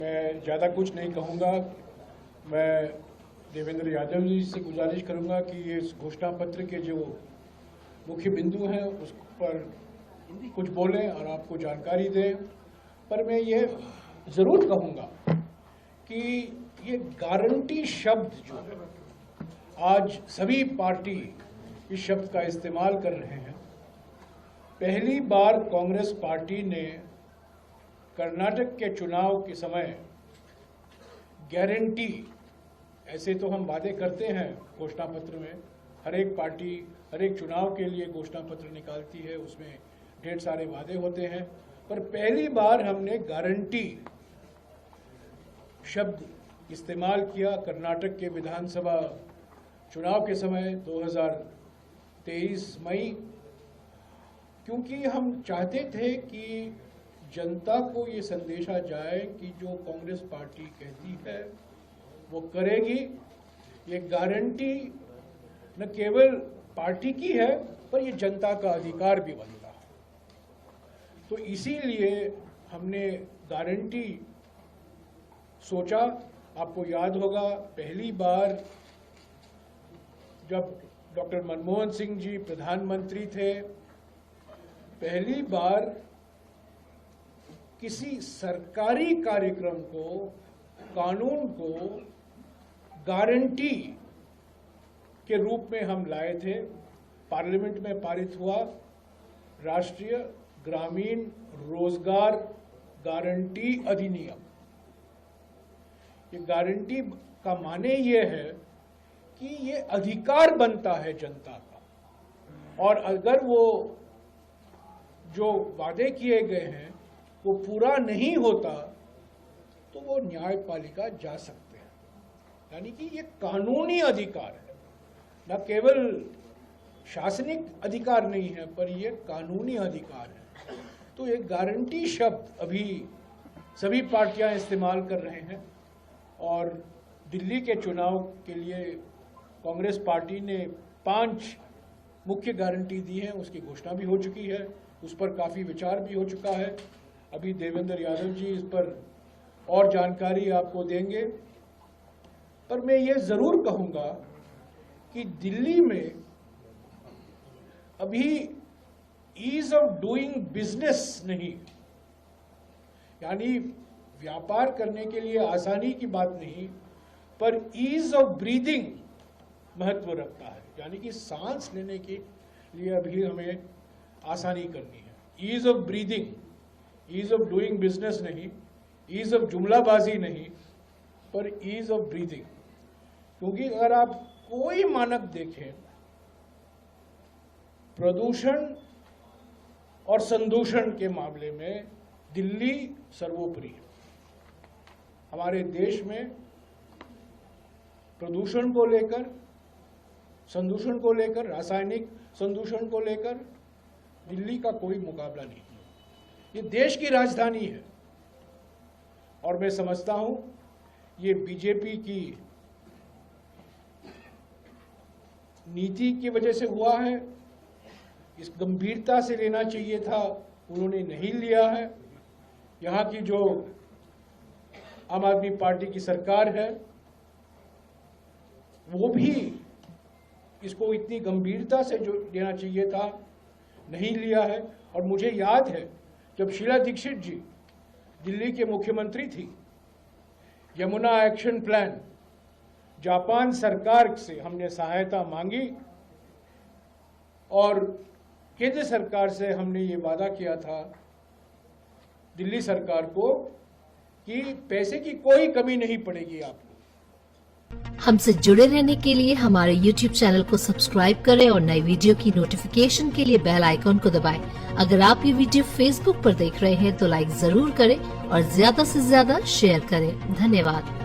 मैं ज़्यादा कुछ नहीं कहूँगा। मैं देवेंद्र यादव जी से गुजारिश करूँगा कि ये घोषणा पत्र के जो मुख्य बिंदु हैं उस पर कुछ बोलें और आपको जानकारी दें। पर मैं ये ज़रूर कहूँगा कि ये गारंटी शब्द जो है आज सभी पार्टी इस शब्द का इस्तेमाल कर रहे हैं। पहली बार कांग्रेस पार्टी ने कर्नाटक के चुनाव के समय गारंटी, ऐसे तो हम वादे करते हैं घोषणा पत्र में, हर एक पार्टी हर एक चुनाव के लिए घोषणा पत्र निकालती है, उसमें ढेर सारे वादे होते हैं, पर पहली बार हमने गारंटी शब्द इस्तेमाल किया कर्नाटक के विधानसभा चुनाव के समय 2023 मई, क्योंकि हम चाहते थे कि जनता को ये संदेशा जाए कि जो कांग्रेस पार्टी कहती है वो करेगी। ये गारंटी न केवल पार्टी की है पर ये जनता का अधिकार भी बनता है। तो इसीलिए हमने गारंटी सोचा। आपको याद होगा पहली बार जब डॉक्टर मनमोहन सिंह जी प्रधानमंत्री थे, पहली बार किसी सरकारी कार्यक्रम को, कानून को गारंटी के रूप में हम लाए थे। पार्लियामेंट में पारित हुआ राष्ट्रीय ग्रामीण रोजगार गारंटी अधिनियम। ये गारंटी का माने ये है कि ये अधिकार बनता है जनता का, और अगर वो जो वादे किए गए हैं वो पूरा नहीं होता तो वो न्यायपालिका जा सकते हैं। यानी कि ये कानूनी अधिकार है, न केवल शासनिक अधिकार नहीं है पर ये कानूनी अधिकार है। तो ये गारंटी शब्द अभी सभी पार्टियां इस्तेमाल कर रहे हैं, और दिल्ली के चुनाव के लिए कांग्रेस पार्टी ने 5 मुख्य गारंटी दी है, उसकी घोषणा भी हो चुकी है, उस पर काफ़ी विचार भी हो चुका है। अभी देवेंद्र यादव जी इस पर और जानकारी आपको देंगे। पर मैं ये ज़रूर कहूँगा कि दिल्ली में अभी ईज ऑफ डूइंग बिजनेस नहीं, यानी व्यापार करने के लिए आसानी की बात नहीं, पर ईज ऑफ ब्रीदिंग महत्व रखता है। यानी कि सांस लेने के लिए अभी हमें आसानी करनी है। Ease of breathing, ease of doing business नहीं, ईज ऑफ जुमलाबाजी नहीं, पर ईज ऑफ ब्रीदिंग। क्योंकि अगर आप कोई मानक देखें, प्रदूषण और संदूषण के मामले में दिल्ली सर्वोपरि है। हमारे देश में प्रदूषण को लेकर, संदूषण को लेकर, रासायनिक संदूषण को लेकर दिल्ली का कोई मुकाबला नहीं है। ये देश की राजधानी है, और मैं समझता हूं ये बीजेपी की नीति की वजह से हुआ है। इस गंभीरता से लेना चाहिए था, उन्होंने नहीं लिया है। यहाँ की जो आम आदमी पार्टी की सरकार है वो भी इसको इतनी गंभीरता से जो लेना चाहिए था नहीं लिया है। और मुझे याद है जब शीला दीक्षित जी दिल्ली के मुख्यमंत्री थी, यमुना एक्शन प्लान, जापान सरकार से हमने सहायता मांगी और केंद्र सरकार से हमने ये वादा किया था दिल्ली सरकार को कि पैसे की कोई कमी नहीं पड़ेगी आपको। हमसे जुड़े रहने के लिए हमारे YouTube चैनल को सब्सक्राइब करें और नई वीडियो की नोटिफिकेशन के लिए बेल आइकॉन को दबाएं। अगर आप ये वीडियो Facebook पर देख रहे हैं तो लाइक जरूर करें और ज्यादा से ज्यादा शेयर करें। धन्यवाद।